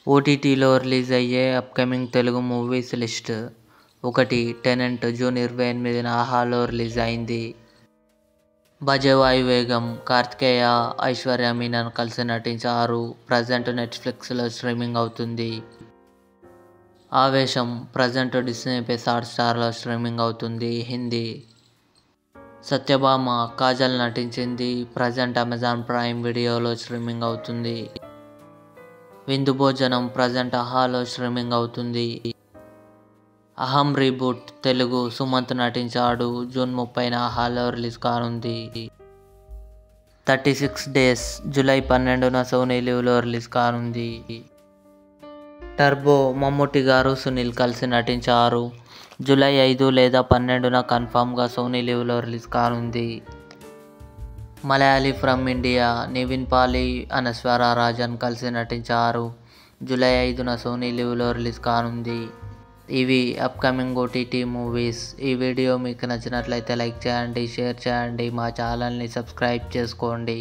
ఓటీటీలో రిలీజ్ అయ్యే upcoming Telugu movies list. 1. Tenant June 28న ఆహాలో రిలీజ్ అయింది. భజే వాయువేగం కార్తికేయ, ఐశ్వర్య మీనన్ కలిసి నటించారు. ప్రజెంట్ నెట్ఫ్లిక్స్లో స్ట్రీమింగ్ అవుతుంది. ఆవేశం ప్రజెంట్ డిస్నీ ప్లస్ హాట్స్టార్లో స్ట్రీమింగ్ అవుతుంది. హిందీ. సత్యభామ కాజల్ నటించింది. ప్రజెంట్ అమెజాన్ ప్రైమ్ వీడియోలో స్ట్రీమింగ్ అవుతుంది. విందు భోజనం ప్రజెంట్ ఆహాలో స్ట్రీమింగ్ అవుతుంది. అహం రీబూట్ తెలుగు సుమంత్ నటించాడు. జూన్ 30న ఆహాలో రిలీజ్ కానుంది. 36 డేస్ జూలై 12న సోనీ లివ్లో రిలీజ్ కానుంది. టర్బో మమ్ముట్టి గారు సునీల్ కలిసి నటించారు. జూలై 5 లేదా 12న కన్ఫామ్గా సోనీ లివ్లో రిలీజ్ కానుంది. మలయాళీ ఫ్రమ్ ఇండియా నివిన్ పాలి, అనస్వర రాజన్ కలిసి నటించారు. జూలై 5న సోనీ లివ్లో రిలీజ్ కానుంది. ఇవి అప్కమింగ్ ఓటీటీ మూవీస్. ఈ వీడియో మీకు నచ్చినట్లయితే లైక్ చేయండి, షేర్ చేయండి, మా ఛానల్ని సబ్స్క్రైబ్ చేసుకోండి.